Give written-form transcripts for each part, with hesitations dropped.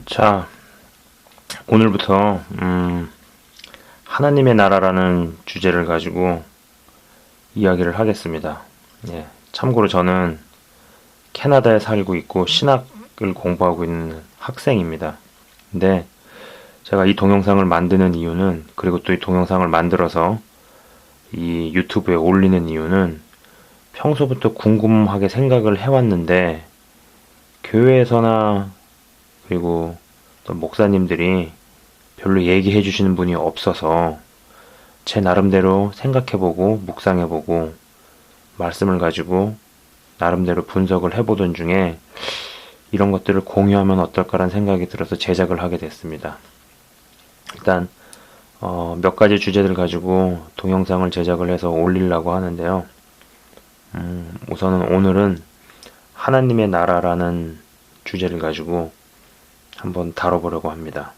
자, 오늘부터 하나님의 나라라는 주제를 가지고 이야기를 하겠습니다. 예, 참고로 저는 캐나다에 살고 있고 신학을 공부하고 있는 학생입니다. 근데 제가 이 동영상을 만드는 이유는, 그리고 또 이 동영상을 만들어서 이 유튜브에 올리는 이유는, 평소부터 궁금하게 생각을 해왔는데 교회에서나 그리고 또 목사님들이 별로 얘기해 주시는 분이 없어서 제 나름대로 생각해보고 묵상해보고 말씀을 가지고 나름대로 분석을 해보던 중에 이런 것들을 공유하면 어떨까라는 생각이 들어서 제작을 하게 됐습니다. 일단 몇 가지 주제들 가지고 동영상을 제작을 해서 올리려고 하는데요. 우선은 오늘은 하나님의 나라라는 주제를 가지고 한번 다뤄보려고 합니다.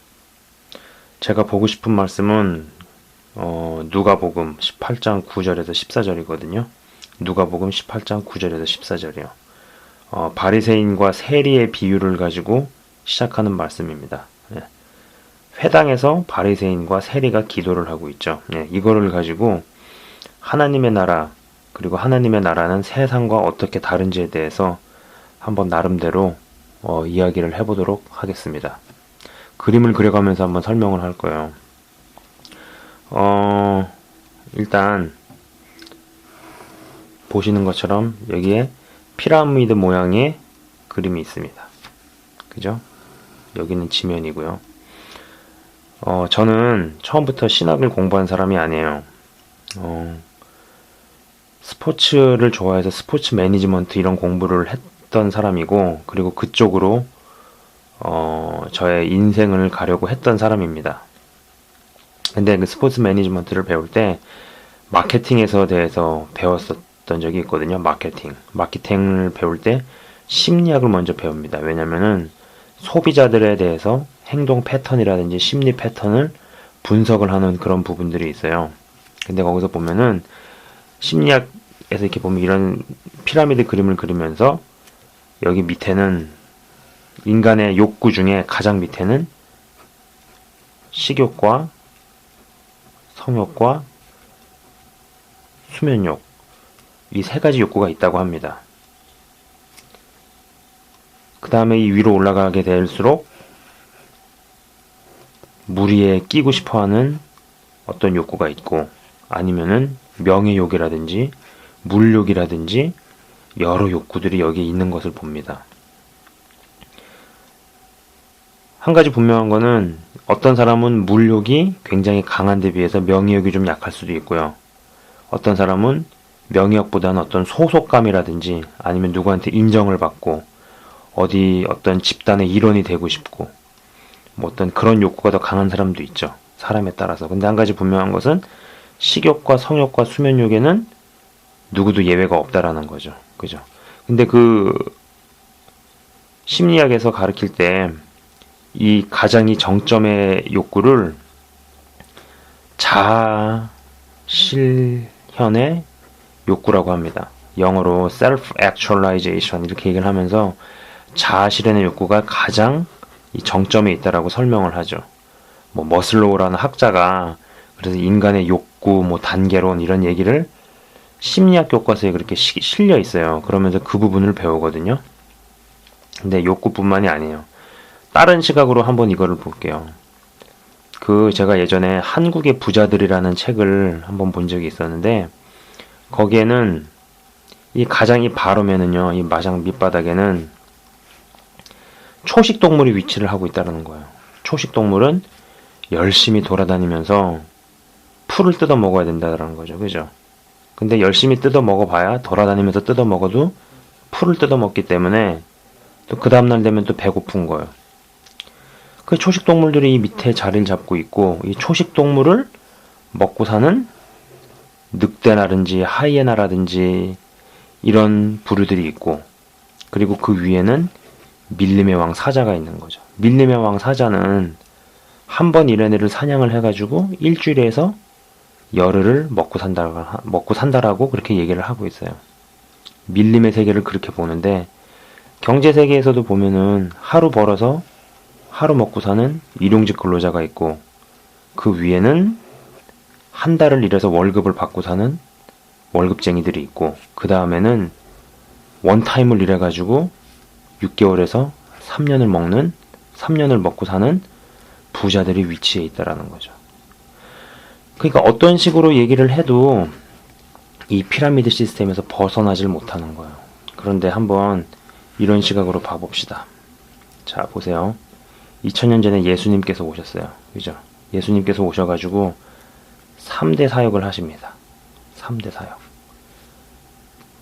제가 보고 싶은 말씀은 누가복음 18장 9절에서 14절이거든요. 누가복음 18장 9절에서 14절이요. 바리새인과 세리의 비유를 가지고 시작하는 말씀입니다. 예. 회당에서 바리새인과 세리가 기도를 하고 있죠. 예. 이거를 가지고 하나님의 나라, 그리고 하나님의 나라는 세상과 어떻게 다른지에 대해서 한번 나름대로 이야기를 해보도록 하겠습니다. 그림을 그려가면서 한번 설명을 할 거예요. 일단 보시는 것처럼 여기에 피라미드 모양의 그림이 있습니다. 그죠? 여기는 지면이고요. 저는 처음부터 신학을 공부한 사람이 아니에요. 스포츠를 좋아해서 스포츠 매니지먼트 이런 공부를 했던 사람이고, 그리고 그쪽으로 저의 인생을 가려고 했던 사람입니다. 근데 그 스포츠 매니지먼트를 배울 때 마케팅에서 대해서 배웠었던 적이 있거든요. 마케팅을 배울 때 심리학을 먼저 배웁니다. 왜냐면은 소비자들에 대해서 행동 패턴이라든지 심리 패턴을 분석을 하는 그런 부분들이 있어요. 근데 거기서 보면은 심리학에서 이렇게 보면 이런 피라미드 그림을 그리면서 여기 밑에는 인간의 욕구 중에 가장 밑에는 식욕과 성욕과 수면욕, 이 세 가지 욕구가 있다고 합니다. 그 다음에 이 위로 올라가게 될수록 무리에 끼고 싶어하는 어떤 욕구가 있고, 아니면은 명예욕이라든지 물욕이라든지 여러 욕구들이 여기에 있는 것을 봅니다. 한 가지 분명한 거는 어떤 사람은 물욕이 굉장히 강한 데 비해서 명예욕이 좀 약할 수도 있고요. 어떤 사람은 명예욕보다는 어떤 소속감이라든지 아니면 누구한테 인정을 받고 어떤 집단의 일원이 되고 싶고 뭐 어떤 그런 욕구가 더 강한 사람도 있죠. 사람에 따라서. 근데 한 가지 분명한 것은 식욕과 성욕과 수면욕에는 누구도 예외가 없다라는 거죠. 그죠? 근데 그 심리학에서 가르칠 때 이 가장 정점의 욕구를 자아 실현의 욕구라고 합니다. 영어로 self-actualization 이렇게 얘기를 하면서 자아 실현의 욕구가 가장 이 정점에 있다라고 설명을 하죠. 뭐 머슬로우라는 학자가 그래서 인간의 욕구, 뭐 단계론 이런 얘기를 심리학 교과서에 그렇게 실려 있어요. 그러면서 그 부분을 배우거든요. 근데 욕구뿐만이 아니에요. 다른 시각으로 한번 이거를 볼게요. 제가 예전에 한국의 부자들이라는 책을 한번 본 적이 있었는데, 거기에는 이 바로면은요, 이 마장 밑바닥에는 초식 동물이 위치를 하고 있다는 거예요. 초식 동물은 열심히 돌아다니면서 풀을 뜯어 먹어야 된다는 거죠. 그죠? 근데 열심히 뜯어 먹어봐야 돌아다니면서 뜯어 먹어도 풀을 뜯어 먹기 때문에 또 그 다음날 되면 또 배고픈 거예요. 그 초식 동물들이 이 밑에 자리를 잡고 있고, 이 초식 동물을 먹고 사는 늑대라든지 하이에나라든지 이런 부류들이 있고, 그리고 그 위에는 밀림의 왕 사자가 있는 거죠. 밀림의 왕 사자는 한 번 이런 애를 사냥을 해가지고 일주일에서 열흘을 먹고 산다라고 그렇게 얘기를 하고 있어요. 밀림의 세계를 그렇게 보는데, 경제 세계에서도 보면은 하루 벌어서 하루 먹고 사는 일용직 근로자가 있고, 그 위에는 한 달을 일해서 월급을 받고 사는 월급쟁이들이 있고, 그 다음에는 원타임을 일해가지고 6개월에서 3년을 먹는, 3년을 먹고 사는 부자들이 위치해 있다라는 거죠. 그러니까 어떤 식으로 얘기를 해도 이 피라미드 시스템에서 벗어나질 못하는 거예요. 그런데 한번 이런 시각으로 봐봅시다. 자, 보세요. 2000년 전에 예수님께서 오셨어요. 그죠? 예수님께서 오셔가지고 3대 사역을 하십니다. 3대 사역.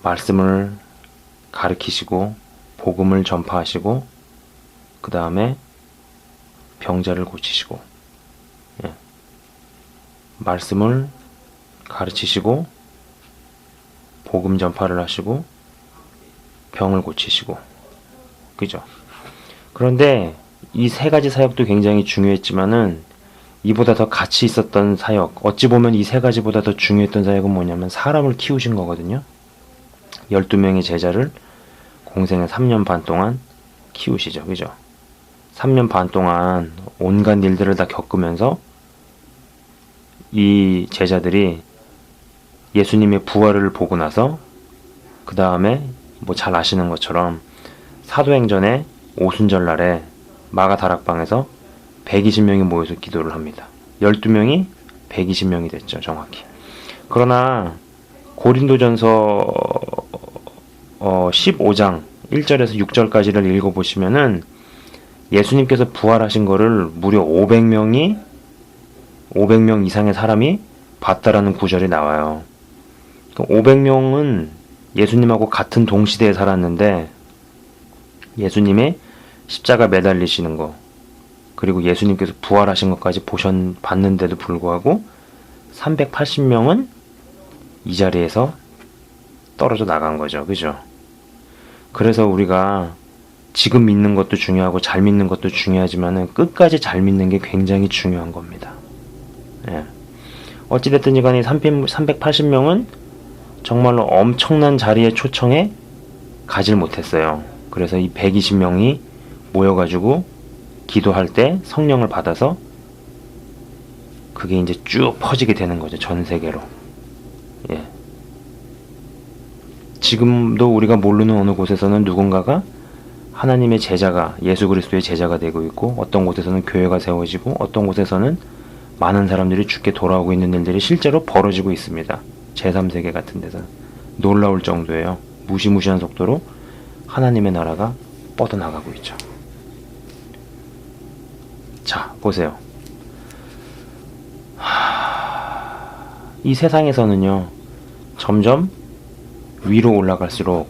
말씀을 가르치시고, 복음을 전파하시고, 그 다음에 병자를 고치시고, 예. 말씀을 가르치시고, 복음 전파를 하시고, 병을 고치시고, 그죠? 그런데 이 세 가지 사역도 굉장히 중요했지만은 이보다 더 가치 있었던 사역, 어찌 보면 이 세 가지보다 더 중요했던 사역은 뭐냐면 사람을 키우신 거거든요. 12명의 제자를 공생의 3년 반 동안 키우시죠. 그죠? 3년 반 동안 온갖 일들을 다 겪으면서 이 제자들이 예수님의 부활을 보고 나서 그 다음에 뭐 잘 아시는 것처럼 사도행전의 오순절 날에 마가 다락방에서 120명이 모여서 기도를 합니다. 12명이 120명이 됐죠. 정확히. 그러나 고린도전서 15장 1절에서 6절까지를 읽어보시면은 예수님께서 부활하신 거를 무려 500명 이상의 사람이 봤다라는 구절이 나와요. 500명은 예수님하고 같은 동시대에 살았는데 예수님의 십자가 매달리시는 거, 그리고 예수님께서 부활하신 것까지 봤는데도 불구하고 380명은 이 자리에서 떨어져 나간 거죠. 그죠? 그래서 우리가 지금 믿는 것도 중요하고 잘 믿는 것도 중요하지만은 끝까지 잘 믿는 게 굉장히 중요한 겁니다. 예. 어찌됐든 간에 380명은 정말로 엄청난 자리에 초청해 가질 못했어요. 그래서 이 120명이 모여가지고 기도할 때 성령을 받아서 그게 이제 쭉 퍼지게 되는 거죠. 전 세계로. 예. 지금도 우리가 모르는 어느 곳에서는 누군가가 하나님의 제자가, 예수 그리스도의 제자가 되고 있고, 어떤 곳에서는 교회가 세워지고, 어떤 곳에서는 많은 사람들이 죽게 돌아오고 있는 일들이 실제로 벌어지고 있습니다. 제3세계 같은 데서. 놀라울 정도예요. 무시무시한 속도로 하나님의 나라가 뻗어나가고 있죠. 자, 보세요. 이 세상에서는요, 점점 위로 올라갈수록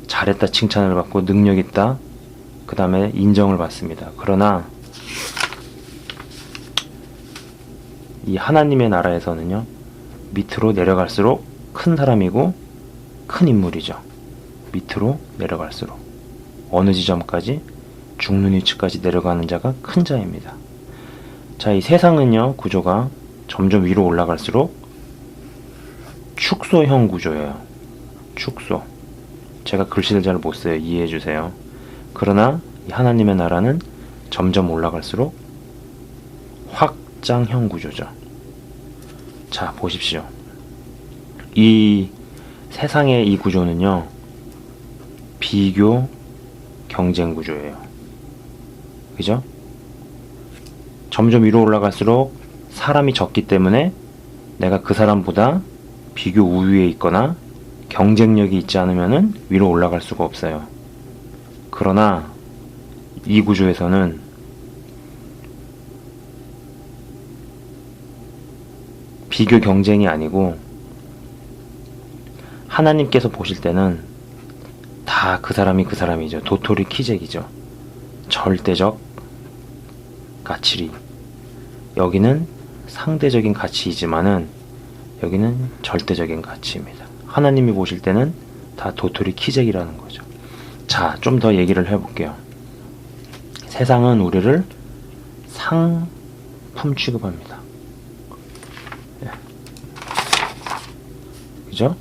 잘했다 칭찬을 받고 능력 있다, 그 다음에 인정을 받습니다. 그러나 이 하나님의 나라에서는요, 밑으로 내려갈수록 큰 사람이고 큰 인물이죠. 밑으로 내려갈수록 어느 지점까지, 죽는 위치까지 내려가는 자가 큰 자입니다. 자, 이 세상은요, 구조가 점점 위로 올라갈수록 축소형 구조예요. 축소. 제가 글씨를 잘 못 써요. 이해해 주세요. 그러나 이 하나님의 나라는 점점 올라갈수록 확장형 구조죠. 자, 보십시오. 이 세상의 이 구조는요, 비교 경쟁 구조예요. 그죠? 점점 위로 올라갈수록 사람이 적기 때문에 내가 그 사람보다 비교 우위에 있거나 경쟁력이 있지 않으면은 위로 올라갈 수가 없어요. 그러나 이 구조에서는 비교 경쟁이 아니고 하나님께서 보실 때는 다 그 사람이 그 사람이죠. 도토리 키재기죠. 절대적 가치. 여기는 상대적인 가치이지만은 여기는 절대적인 가치입니다. 하나님이 보실 때는 다 도토리 키재기라는 거죠. 자, 좀 더 얘기를 해볼게요. 세상은 우리를 상품 취급합니다. 예. 그죠?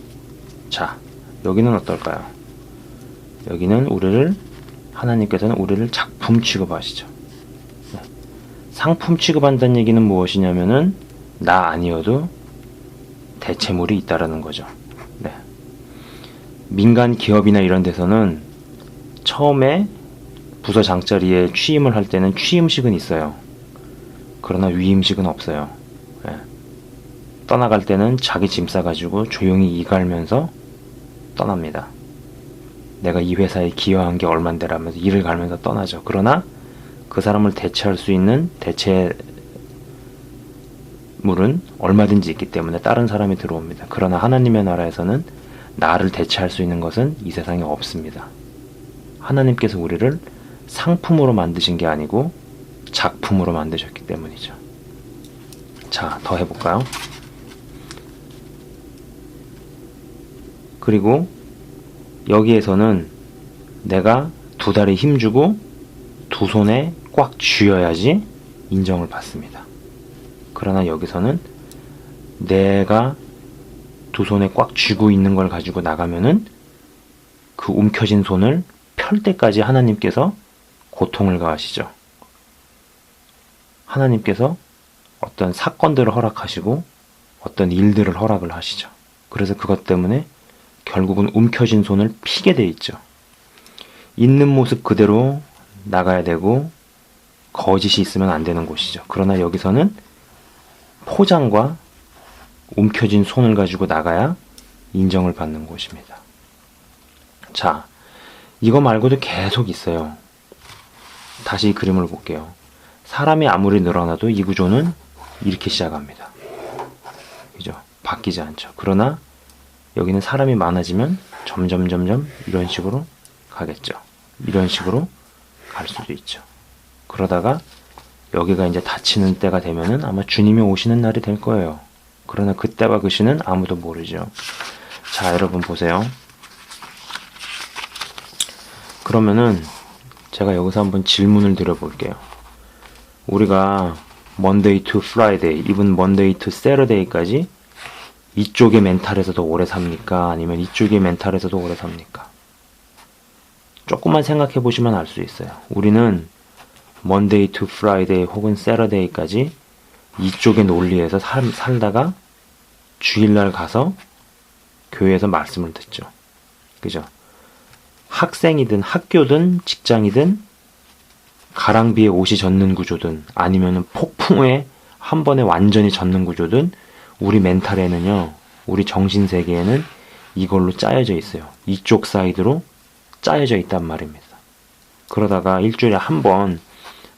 자, 여기는 어떨까요? 여기는 우리를 하나님께서는 우리를 작품 취급하시죠. 네. 상품 취급한다는 얘기는 무엇이냐면은 나 아니어도 대체물이 있다라는 거죠. 네. 민간 기업이나 이런 데서는 처음에 부서 장자리에 취임을 할 때는 취임식은 있어요. 그러나 위임식은 없어요. 네. 떠나갈 때는 자기 짐 싸가지고 조용히 이갈면서 떠납니다. 내가 이 회사에 기여한 게 얼만데라면서 일을 갈면서 떠나죠. 그러나 그 사람을 대체할 수 있는 대체물은 얼마든지 있기 때문에 다른 사람이 들어옵니다. 그러나 하나님의 나라에서는 나를 대체할 수 있는 것은 이 세상에 없습니다. 하나님께서 우리를 상품으로 만드신 게 아니고 작품으로 만드셨기 때문이죠. 자, 더 해볼까요? 그리고 여기에서는 내가 두 다리 힘주고 두 손에 꽉 쥐어야지 인정을 받습니다. 그러나 여기서는 내가 두 손에 꽉 쥐고 있는 걸 가지고 나가면은 그 움켜진 손을 펼 때까지 하나님께서 고통을 가하시죠. 하나님께서 어떤 사건들을 허락하시고 어떤 일들을 허락을 하시죠. 그래서 그것 때문에 결국은 움켜진 손을 피게 돼 있죠. 있는 모습 그대로 나가야 되고 거짓이 있으면 안 되는 곳이죠. 그러나 여기서는 포장과 움켜진 손을 가지고 나가야 인정을 받는 곳입니다. 자, 이거 말고도 계속 있어요. 다시 이 그림을 볼게요. 사람이 아무리 늘어나도 이 구조는 이렇게 시작합니다. 그죠? 바뀌지 않죠. 그러나 여기는 사람이 많아지면 점점 이런 식으로 가겠죠. 이런 식으로 갈 수도 있죠. 그러다가 여기가 이제 닫히는 때가 되면은 아마 주님이 오시는 날이 될 거예요. 그러나 그때와 그 시는 아무도 모르죠. 자, 여러분 보세요. 그러면은 제가 여기서 한번 질문을 드려볼게요. 우리가 Monday to Friday, even Monday to Saturday까지 이쪽의 멘탈에서 더 오래 삽니까? 아니면 이쪽의 멘탈에서 더 오래 삽니까? 조금만 생각해 보시면 알 수 있어요. 우리는 Monday to Friday 혹은 Saturday까지 이쪽의 논리에서 살다가 주일날 가서 교회에서 말씀을 듣죠. 그죠? 학생이든 학교든 직장이든 가랑비에 옷이 젖는 구조든 아니면은 폭풍에 한 번에 완전히 젖는 구조든 우리 멘탈에는요, 우리 정신세계에는 이걸로 짜여져 있어요. 이쪽 사이드로 짜여져 있단 말입니다. 그러다가 일주일에 한 번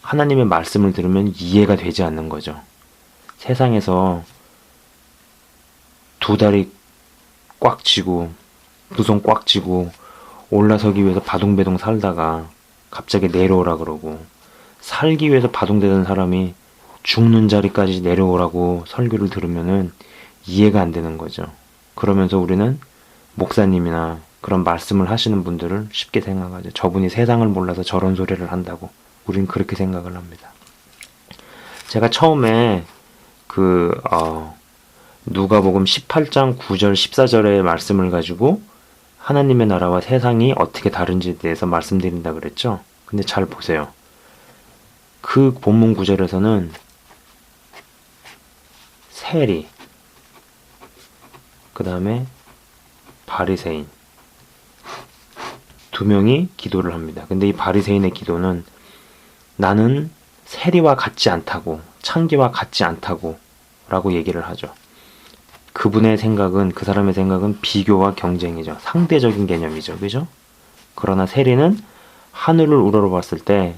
하나님의 말씀을 들으면 이해가 되지 않는 거죠. 세상에서 두 다리 꽉 쥐고 두 손 꽉 쥐고 올라서기 위해서 바둥배둥 살다가 갑자기 내려오라 그러고 살기 위해서 바둥대던 사람이 죽는 자리까지 내려오라고 설교를 들으면은 이해가 안 되는 거죠. 그러면서 우리는 목사님이나 그런 말씀을 하시는 분들을 쉽게 생각하죠. 저분이 세상을 몰라서 저런 소리를 한다고. 우린 그렇게 생각을 합니다. 제가 처음에 누가복음 18장 9절 14절의 말씀을 가지고 하나님의 나라와 세상이 어떻게 다른지에 대해서 말씀드린다 그랬죠. 근데 잘 보세요. 그 본문 구절에서는 세리, 그 다음에 바리새인 두 명이 기도를 합니다. 근데 이 바리새인의 기도는 나는 세리와 같지 않다고, 창기와 같지 않다고 라고 얘기를 하죠. 그분의 생각은, 그 사람의 생각은 비교와 경쟁이죠. 상대적인 개념이죠. 그죠? 그러나 세리는 하늘을 우러러봤을 때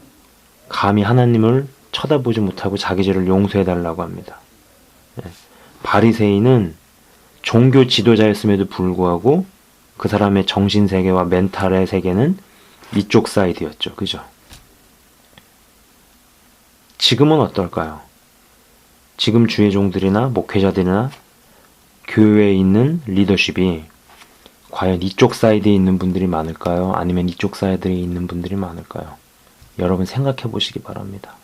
감히 하나님을 쳐다보지 못하고 자기 죄를 용서해달라고 합니다. 바리새인은 종교 지도자였음에도 불구하고 그 사람의 정신세계와 멘탈의 세계는 이쪽 사이드였죠. 그죠? 지금은 어떨까요? 지금 주의 종들이나 목회자들이나 교회에 있는 리더십이 과연 이쪽 사이드에 있는 분들이 많을까요? 아니면 이쪽 사이드에 있는 분들이 많을까요? 여러분 생각해 보시기 바랍니다.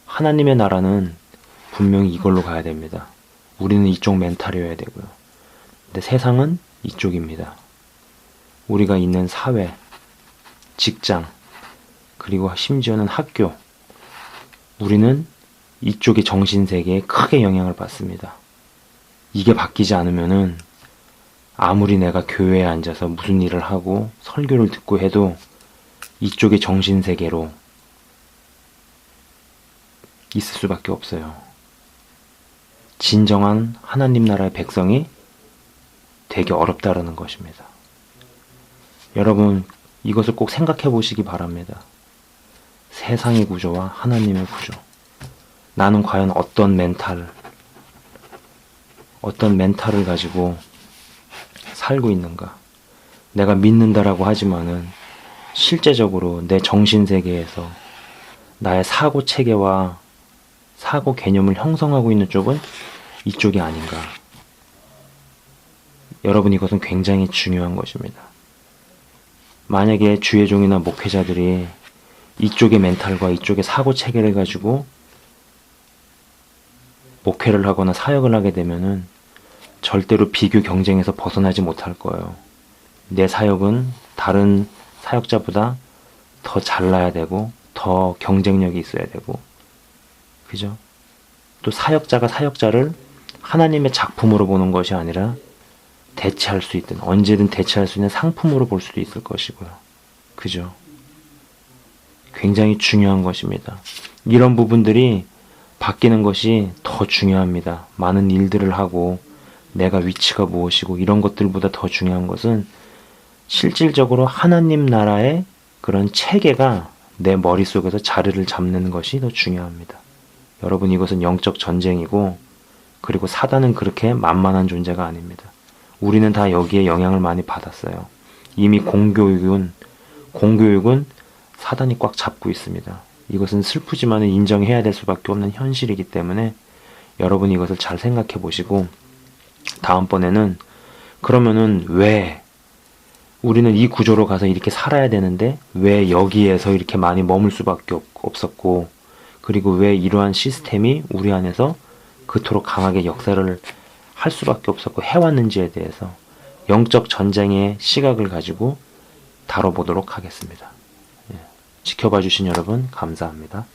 하나님의 나라는 분명히 이걸로 가야 됩니다. 우리는 이쪽 멘탈이어야 되고요. 근데 세상은 이쪽입니다. 우리가 있는 사회, 직장, 그리고 심지어는 학교, 우리는 이쪽의 정신세계에 크게 영향을 받습니다. 이게 바뀌지 않으면은 아무리 내가 교회에 앉아서 무슨 일을 하고 설교를 듣고 해도 이쪽의 정신세계로 있을 수밖에 없어요. 진정한 하나님 나라의 백성이 되게 어렵다라는 것입니다. 여러분, 이것을 꼭 생각해 보시기 바랍니다. 세상의 구조와 하나님의 구조. 나는 과연 어떤 멘탈을 가지고 살고 있는가? 내가 믿는다라고 하지만은 실제적으로 내 정신세계에서 나의 사고 체계와 사고 개념을 형성하고 있는 쪽은 이쪽이 아닌가? 여러분, 이것은 굉장히 중요한 것입니다. 만약에 주의 종이나 목회자들이 이쪽의 멘탈과 이쪽의 사고 체계를 가지고 목회를 하거나 사역을 하게 되면은 절대로 비교 경쟁에서 벗어나지 못할 거예요. 내 사역은 다른 사역자보다 더 잘나야 되고 더 경쟁력이 있어야 되고, 그죠? 또 사역자가 사역자를 하나님의 작품으로 보는 것이 아니라 대체할 수 있든 언제든 대체할 수 있는 상품으로 볼 수도 있을 것이고요. 그죠? 굉장히 중요한 것입니다. 이런 부분들이 바뀌는 것이 더 중요합니다. 많은 일들을 하고 내가 위치가 무엇이고 이런 것들보다 더 중요한 것은 실질적으로 하나님 나라의 그런 체계가 내 머릿속에서 자리를 잡는 것이 더 중요합니다. 여러분, 이것은 영적 전쟁이고, 그리고 사단은 그렇게 만만한 존재가 아닙니다. 우리는 다 여기에 영향을 많이 받았어요. 이미 공교육은 사단이 꽉 잡고 있습니다. 이것은 슬프지만 인정해야 될 수밖에 없는 현실이기 때문에 여러분이 이것을 잘 생각해 보시고, 다음번에는 그러면은 왜 우리는 이 구조로 가서 이렇게 살아야 되는데 왜 여기에서 이렇게 많이 머물 수밖에 없었고, 그리고 왜 이러한 시스템이 우리 안에서 그토록 강하게 역사를 할 수밖에 없었고 해왔는지에 대해서 영적 전쟁의 시각을 가지고 다뤄보도록 하겠습니다. 지켜봐 주신 여러분 감사합니다.